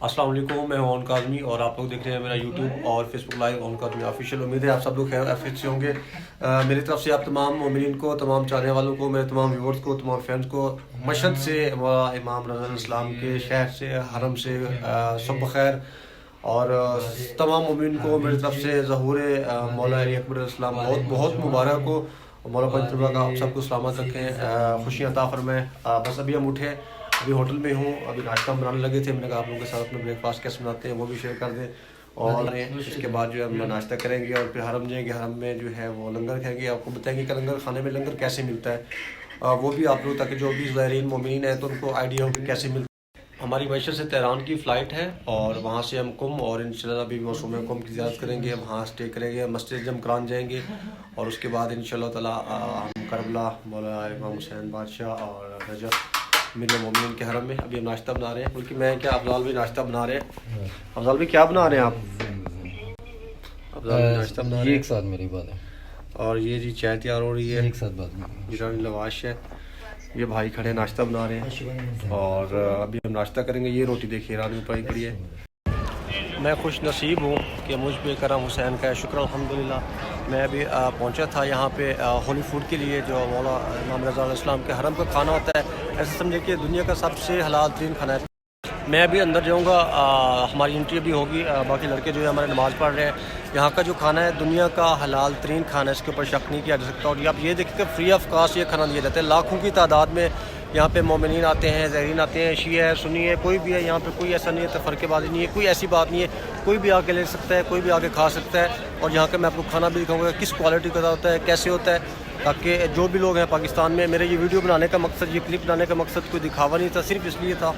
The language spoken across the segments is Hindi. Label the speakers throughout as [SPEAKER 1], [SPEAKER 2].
[SPEAKER 1] अस्सलाम वालेकुम, मैं हूं ओन काज़मी और आप लोग देख रहे हैं मेरा यूट्यूब और Facebook live own Kazmi official. उम्मीद है आप सब लोग खैर आफियत से होंगे। मेरी तरफ से आप तमाम मोमिनीन को, तमाम चाहने वालों को, मेरे तमाम व्यूअर्स को, तमाम फैंस को मशहद से इमाम रज़ा इस्लाम के शहर से, हरम से सब बखैर। और तमाम मोमिन को मेरी तरफ से ज़हूर मौला अली अकबर इस्लाम बहुत बहुत मुबारक हो। मौला पंजतरबा का आप सबको सलामत रखें, खुशियाँ अता फरमाएं। बस अभी हम उठे, अभी होटल में हूँ, अभी नाश्ता बनाने लगे थे। मैंने कहा आप लोगों के साथ अपना ब्रेकफास्ट कैसे बनाते हैं वो भी शेयर कर दें। और इसके बाद जो है हम नाश्ता करेंगे और फिर हरम जाएंगे। हरम में जो है वो लंगर खाएंगे, आपको बताएंगे कि लंगर खाने में लंगर कैसे मिलता है वो भी आप लोग, ताकि जो भी ज़ायरीन मोमिनीन हैं तो उनको आइडिया हो कि कैसे मिलता है। हमारी मैशर से तेहरान की फ़्लाइट है और वहाँ से हम कुम और इंशाल्लाह अभी मौसम कुम की ज़ियारत करेंगे, वहाँ स्टे करेंगे, मस्जिद जमकरान जाएंगे और उसके बाद इंशाल्लाह ताला हम करबला मौला इमाम हुसैन बादशाह और रजब मिल मोमिन के हरम में। अभी हम नाश्ता बना रहे हैं, बल्कि मैं क्या अफजाल भी नाश्ता बना रहे हैं। अफजाल भी क्या बना रहे हैं आप? अफजाल भी नाश्ता बना रहे हैं,
[SPEAKER 2] एक साथ मेरी बात है।
[SPEAKER 1] और ये जी चाय तैयार हो रही है,
[SPEAKER 2] एक साथ बात
[SPEAKER 1] ईरानी लवाश है। ये भाई खड़े नाश्ता बना रहे हैं और अभी हम नाश्ता करेंगे। ये रोटी देखिए ईरानी फ्राई करी है। मैं खुश नसीब हूँ कि मुझ पे करम हुसैन का शुक्र अल्हम्दुलिल्लाह। मैं अभी पहुँचा था यहाँ पे होली फूड के लिए, जो मौला इमाम रज़ा इस्लाम के हरम का खाना होता है। ऐसे समझे कि दुनिया का सबसे हलाल तरीन खाना है। मैं अभी अंदर जाऊंगा, हमारी एंट्री भी होगी। बाकी लड़के जो है हमारे नमाज़ पढ़ रहे हैं। यहाँ का जो खाना है दुनिया का हलाल तरीन खाना है, इसके ऊपर शक नहीं किया जा सकता। और आप ये देखिए कि फ्री ऑफ कास्ट ये खाना दिया जाता है। लाखों की तादाद में यहाँ पे मोमिनीन आते हैं, ज़ायरीन आते हैं, शिया है, सुन्नी है, कोई भी है। यहाँ पे कोई ऐसा नहीं है, फ़र्क़ेबाज़ी नहीं है, कोई ऐसी बात नहीं है। कोई भी आके ले सकता है, कोई भी आके खा सकता है। और यहाँ का मैं आपको खाना भी दिखाऊंगा किस क्वालिटी का होता है, कैसे होता है, ताकि जो भी लोग हैं पाकिस्तान में। मेरे ये वीडियो बनाने का मकसद, ये क्लिप बनाने का मकसद कोई दिखावा नहीं था, सिर्फ इसलिए था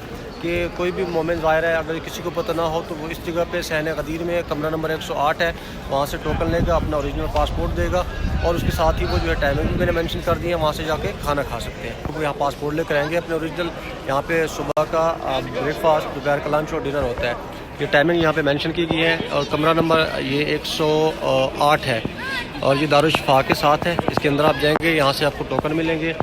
[SPEAKER 1] कि कोई भी मोमिन ज़ाहिर है, अगर किसी को पता ना हो तो वो इस जगह पे सहन गदीर में कमरा नंबर 108 है, वहाँ से टोकन लेगा, अपना ओरिजिनल पासपोर्ट देगा और उसके साथ ही वो जो है टाइमिंग भी मैंने मेंशन कर दी है, वहाँ से जाके खाना खा सकते हैं। तो यहाँ पासपोर्ट लेकर आएंगे अपने ओरिजिनल। यहाँ पे सुबह का ब्रेकफास्ट, दोपहर का लंच और डिनर होता है। ये टाइमिंग यहाँ पे मेंशन की गई है और कमरा नंबर ये 108 है और ये दारुल शिफा के साथ है। इसके अंदर आप जाएंगे, यहाँ से आपको टोकन मिलेंगे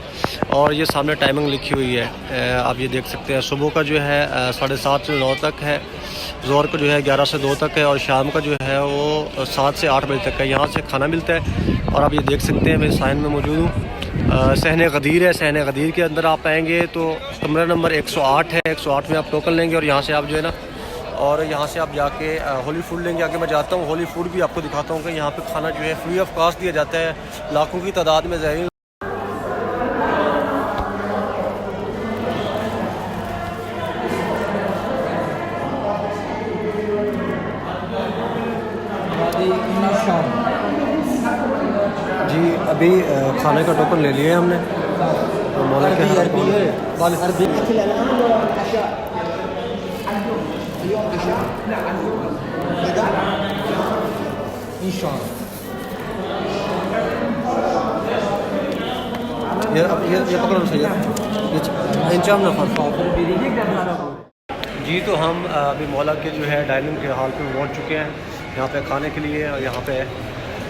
[SPEAKER 1] और ये सामने टाइमिंग लिखी हुई है, आप ये देख सकते हैं। सुबह का जो है 7:30 से 9 तक है, ज़ोहर का जो है 11 से 2 तक है और शाम का जो है वो 7 से 8 बजे तक है। यहाँ से खाना मिलता है और आप ये देख सकते हैं, मैं साइन में मौजूद हूँ। सहन गदीर है, सहन गदीर के अंदर आप आएँगे तो कमरा नंबर 108 है। 108 में आप टोकन लेंगे और यहाँ से आप जो है ना, और यहाँ से आप जाके होली फूड लेंगे। आगे मैं जाता हूँ, होली फूड भी आपको दिखाता हूँ कि यहाँ पे खाना जो है फ्री ऑफ कास्ट दिया जाता है। लाखों की तादाद में ज़ायरीन जी। अभी खाने का टोकन ले लिया है हमने। मौला के ये पकड़ो सही है, इंचाम जी। तो हम अभी मौला के जो है डाइनिंग के हॉल पे पहुंच चुके हैं, यहाँ पे खाने के लिए। और यहाँ पे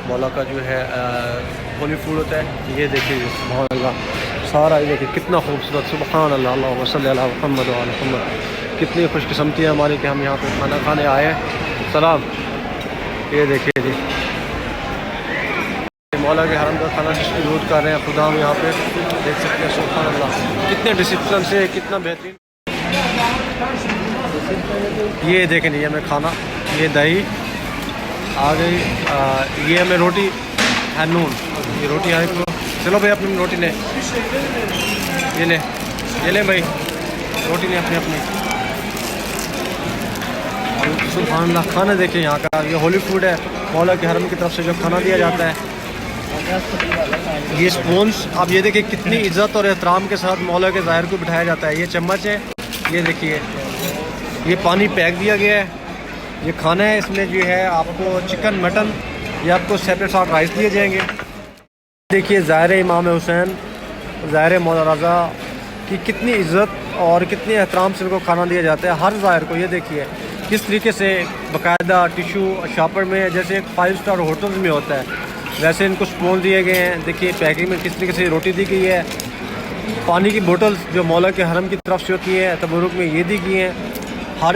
[SPEAKER 1] मौला का जो है होली फूड होता है। ये देखिए सुभान अल्लाह, सारा ये देखिए कितना खूबसूरत, सुभान अल्लाह, अल्लाहुम्मा सल्ली अला मुहम्मद व अला मुहम्मद। कितनी खुशकिस्मती है हमारी कि हम यहाँ पे खाना खाने आए हैं। सलाम। ये देखिए जी, मौला के हरम का खाना डिस्ट्रीब्यूट कर रहे हैं। खुदा हम यहाँ पे देख सकते हैं, सुभान अल्लाह, कितने डिसिप्लिन से, कितना बेहतरीन। ये देखें जी हमें खाना, ये दही आ गई, ये हमें रोटी है, नून, ये रोटी है। चलो भाई अपनी रोटी ले, ये ले भाई रोटी ले अपनी अपनी। सुभान अल्लाह, खाना देखिए यहाँ का। ये होली फूड है, मौला के हरम की तरफ से जो खाना दिया जाता है। ये स्पून्स आप ये देखिए कितनी इज़्ज़त और एहतराम के साथ मौला के ज़ाहिर को बिठाया जाता है। ये चम्मच है, ये देखिए, ये पानी पैक दिया गया है। ये खाना है, इसमें जो है आपको चिकन, मटन, ये आपको सेपरेट साथ राइस दिए जाएंगे। देखिए ज़ाहिर इमाम हुसैन, ज़ाहिर मौला रज़ा की कितनी इज़्ज़त और कितने एहतराम से उनको खाना दिया जाता है, हर ज़ाहिर को। ये देखिए किस तरीके से बाकायदा टिशू शॉपर में, जैसे एक 5 स्टार होटल्स में होता है, वैसे इनको स्पून दिए गए हैं। देखिए पैकिंग में किस तरीके से रोटी दी गई है। पानी की बोतल जो मौला के हरम की तरफ से होती है तबरुक में, ये दी गई हैं। हर